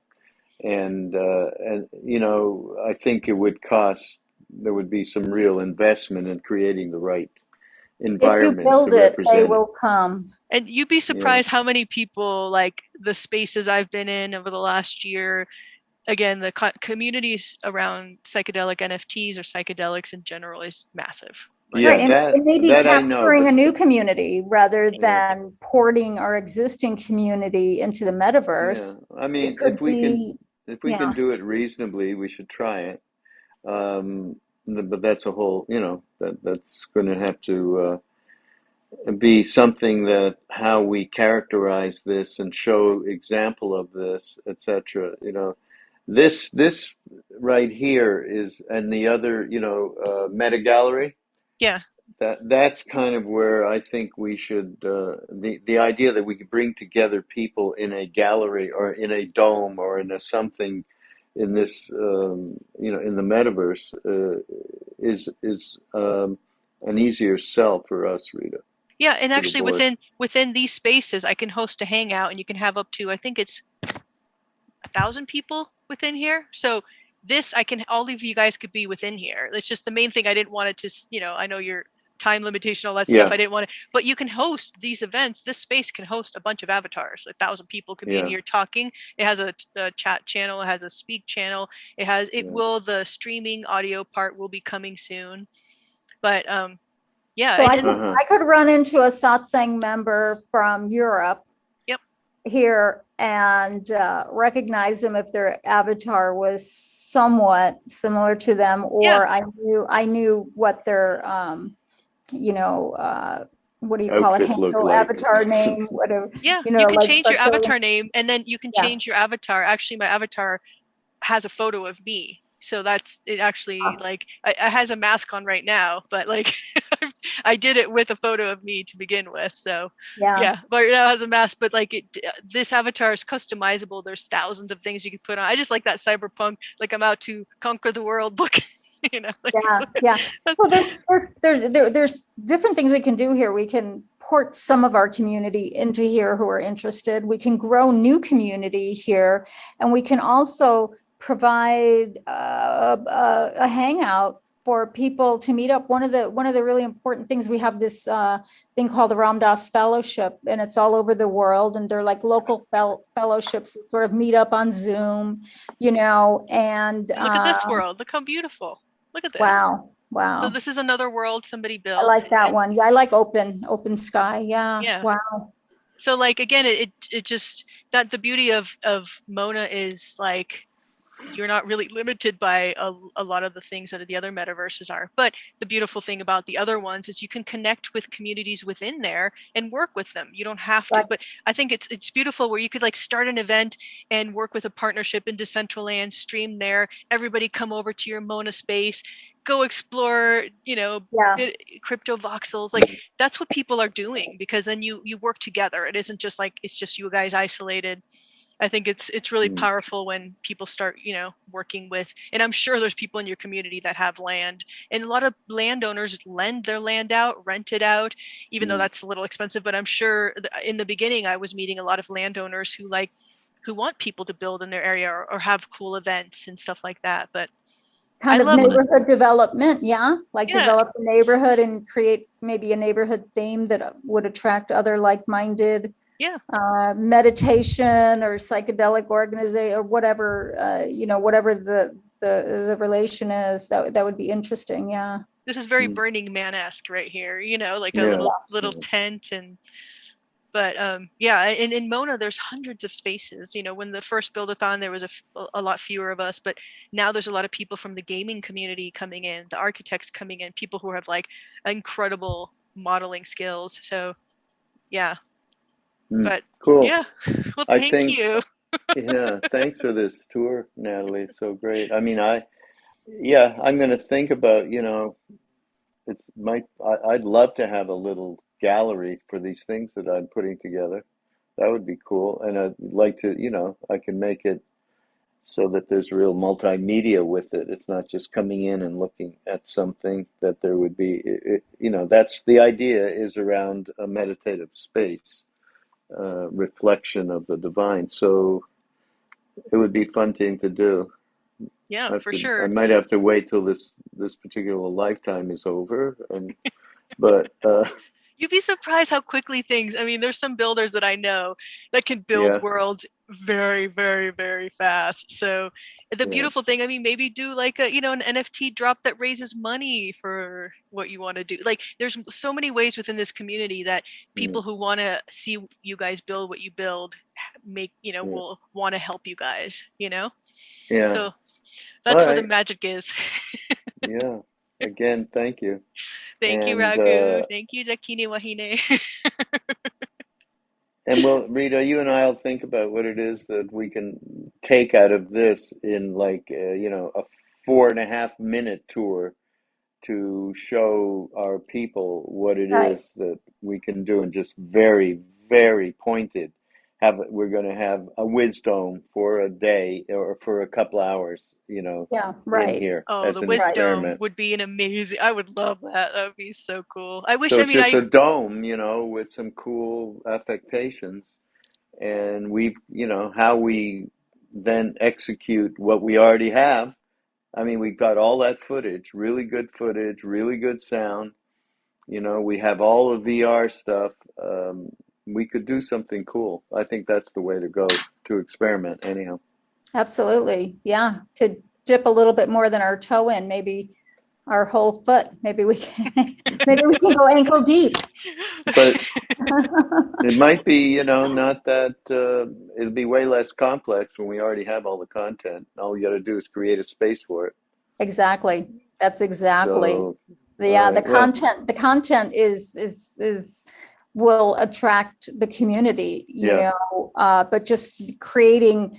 and I think it would cost. There would be some real investment in creating the right If you environment to build it, they represent it. will come. And you'd be Yeah, surprised how many people, like the spaces I've been in over the last year, again, the communities around psychedelic NFTs or psychedelics in general is massive. Like, yeah. Right, and it, That it may be that I know, capturing but a new community rather yeah, than porting our existing community into the yeah. metaverse. I It mean, could be, if we yeah. can do it reasonably, we should try it. Um, but that's a whole, that's going to have to be something that how we characterize this and show example of this, etc. This right here is, and the other, meta gallery. yeah, That's kind of where I think we should the idea that we could bring together people in a gallery or in a dome or in a something in this in the metaverse is an easier sell for us, Rita, yeah. And for the actually, board. within these spaces, I can host a hangout, and you can have up to, I think it's 1,000 people within here. So this, I can, all of you guys could be within here. It's just the main thing. I didn't want it to, I know your time limitation, all that stuff. Yeah, I didn't want to, but you can host these events. This space can host a bunch of avatars. 1,000 people could be in yeah, here talking. It has a chat channel. It has a speak channel. yeah. The streaming audio part will be coming soon. But yeah, So I and could, Uh-huh. I could run into a satsang member from Europe yep. here and recognize them if their avatar was somewhat similar to them, Yeah. or I knew what their what do you call it, Outfit look handle, like. avatar name, whatever, Yeah, you can like change your Fractilians. avatar name, and then you can Yeah. change your avatar. Actually, my avatar has a photo of me. So that's it actually, like I has a mask on right now, but like I did it with a photo of me to begin with. So Yeah. yeah, but now it has a mask, but like this avatar is customizable. There's thousands of things you can put on. I just like that cyberpunk, like I'm out to conquer the world look, like Yeah. Yeah. Well, there's different things we can do here. We can port some of our community into here who are interested. We can grow new community here, and we can also provide a hangout for people to meet up. One of the really important things, we have this thing called the Ram Dass Fellowship, and it's all over the world, and they're like local fellowships that sort of meet up on Zoom, and look at this world. Look how beautiful. Look at this. wow. So Wow. this is another world somebody I built. like that one. Yeah, I like open sky. Yeah. Yeah. Wow. So like again, it just, that the beauty of Mona is like you're not really limited by a lot of the things that the other metaverses are. But the beautiful thing about the other ones is you can connect with communities within there and work with them. You don't have to, Right. but I think it's beautiful where you could like start an event and work with a partnership in Decentraland, stream there, everybody come over to your Mona space, go explore, Yeah. crypto voxels. Like that's what people are doing, because then you work together. It isn't just like it's just you guys isolated. I think it's really Mm, powerful when people start, working with, and I'm sure there's people in your community that have land, and a lot of landowners lend their land out, rent it out, even though mm, that's a little expensive. But I'm sure in the beginning, I was meeting a lot of landowners who want people to build in their area, or have cool events and stuff like that. But I Kind of love, neighborhood development. Yeah. Like yeah, develop a neighborhood and create maybe a neighborhood theme that would attract other like-minded yeah. meditation or psychedelic organization or whatever, whatever the relation is, that would be interesting. Yeah. This is very mm. Burning Man-esque right here, like a Yeah, little yeah. tent. And but yeah, in Mona there's hundreds of spaces. When the first build-a-thon there was a lot fewer of us, but now there's a lot of people from the gaming community coming in, the architects coming in, people who have like incredible modeling skills. So yeah, Mm. but Cool. yeah, well, I thank think, you. yeah, thanks for this tour, Natalie. So great. I mean, yeah, I'm going to think about, I'd love to have a little gallery for these things that I'm putting together. That would be cool. And I'd like to, I can make it so that there's real multimedia with it. It's not just coming in and looking at something, that there would be, that's the idea, is around a meditative space, reflection of the divine. So it would be fun thing to do. Yeah, for sure. I might have to wait till this particular lifetime is over, but you'd be surprised how quickly things, I mean, there's some builders that I know that can build worlds very, very, very fast. So the beautiful thing, I mean, maybe do like an NFT drop that raises money for what you want to do. Like there's so many ways within this community that people who want to see you guys build what you build will want to help you guys, Yeah. So that's where the magic is. Yeah. Again, thank you. Thank you, Raghu. Thank you, Dakine Wahine. And well, Rita, you and I'll think about what it is that we can take out of this in like, a 4.5 minute tour to show our people what it is that we can do, and just very, very pointed. We're going to have a wisdom for a day or for a couple hours, in here. Oh, as the an wisdom experiment. would be an amazing. I would love that. That would be so cool. I wish. So it's just a dome, with some cool affectations, and how we then execute what we already have. I mean, we've got all that footage, really good footage, really good sound. We have all the VR stuff. We could do something cool. I think that's the way to go to experiment anyhow. Absolutely. Yeah. To dip a little bit more than our toe in, maybe our whole foot. Maybe we can go ankle deep. But it might be, not that, it'll be way less complex when we already have all the content. All we got to do is create a space for it. Exactly. That's exactly. So, the content is will attract the community, but just creating,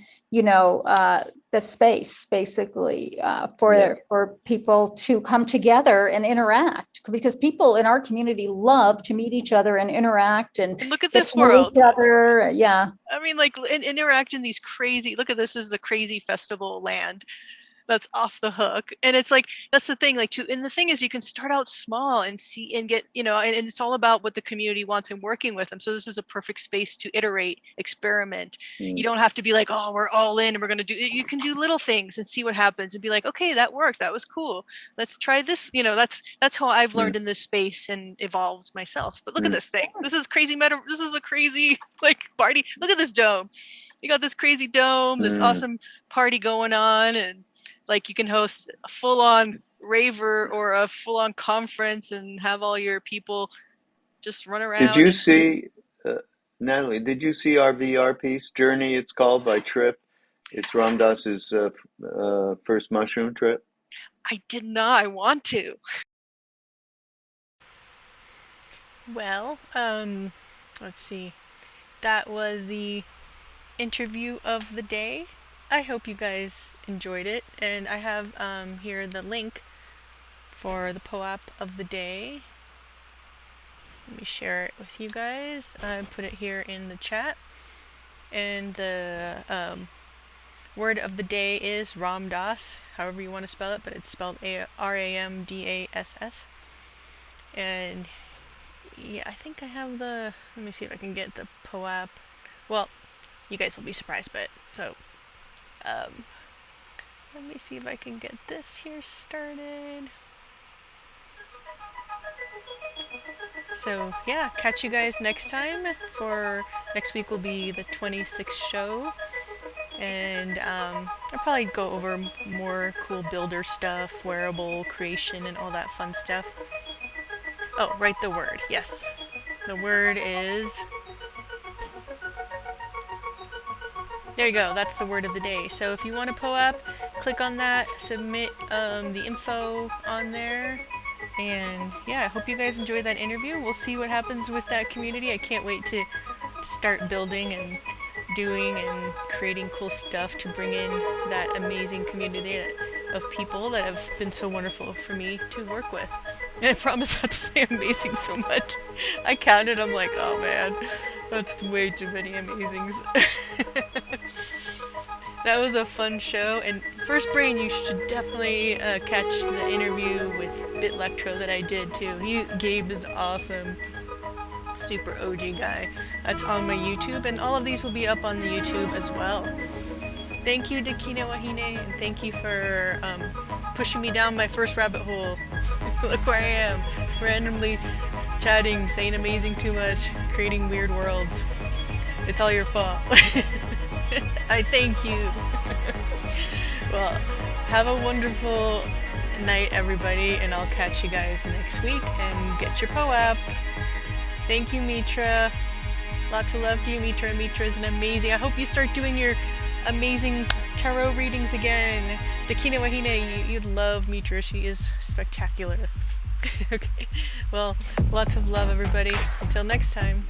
the space basically for people to come together and interact, because people in our community love to meet each other and interact and look at this world. Each other. Yeah. I mean, like interact in these crazy. Look at this is the crazy festival land. That's off the hook. And it's like, that's the thing, and the thing is you can start out small and see and get, and it's all about what the community wants and working with them. So this is a perfect space to iterate, experiment. You don't have to be like, oh, we're all in and we're going to do it. You can do little things and see what happens and be like, okay, that worked. That was cool. Let's try this. That's how I've learned in this space and evolved myself. But look at this thing. This is crazy this is a crazy party. Look at this dome. You got this crazy dome, this awesome party going on, and you can host a full-on raver or a full-on conference and have all your people just run around. Did you see, Natalie, did you see our VR piece, Journey, it's called, by Trip? It's Ram Dass's first mushroom trip. I did not. I want to. Well, let's see. That was the interview of the day. I hope you guys enjoyed it, and I have here the link for the POAP of the day. Let me share it with you guys. I put it here in the chat, and the word of the day is Ram Dass, however you want to spell it, but it's spelled Ramdass. And yeah, I think I have let me see if I can get the POAP. Well, you guys will be surprised, but so let me see if I can get this here started. So yeah, catch you guys next time. For next week will be the 26th show, and I'll probably go over more cool builder stuff, wearable creation, and all that fun stuff. Oh, write the word. Yes, the word is. There you go, that's the word of the day. So if you want to POAP, click on that, submit the info on there. And yeah, I hope you guys enjoyed that interview. We'll see what happens with that community. I can't wait to start building and doing and creating cool stuff to bring in that amazing community of people that have been so wonderful for me to work with. And I promise not to say amazing so much. I counted, I'm like, oh man, that's way too many amazings. That was a fun show, and First Brain, you should definitely catch the interview with BitLectro that I did too. Gabe is awesome, super OG guy. That's on my YouTube, and all of these will be up on the YouTube as well. Thank you, Dakine Wahine, and thank you for pushing me down my first rabbit hole. Look where I am, randomly chatting, saying amazing too much, creating weird worlds. It's all your fault. I thank you. Well, have a wonderful night, everybody, and I'll catch you guys next week, and get your POAP. Thank you, Mitra. Lots of love to you, Mitra. Mitra is an amazing. I hope you start doing your amazing tarot readings again. Dakine Wahine, you'd love Mitra. She is spectacular. Okay. Well, lots of love, everybody. Until next time.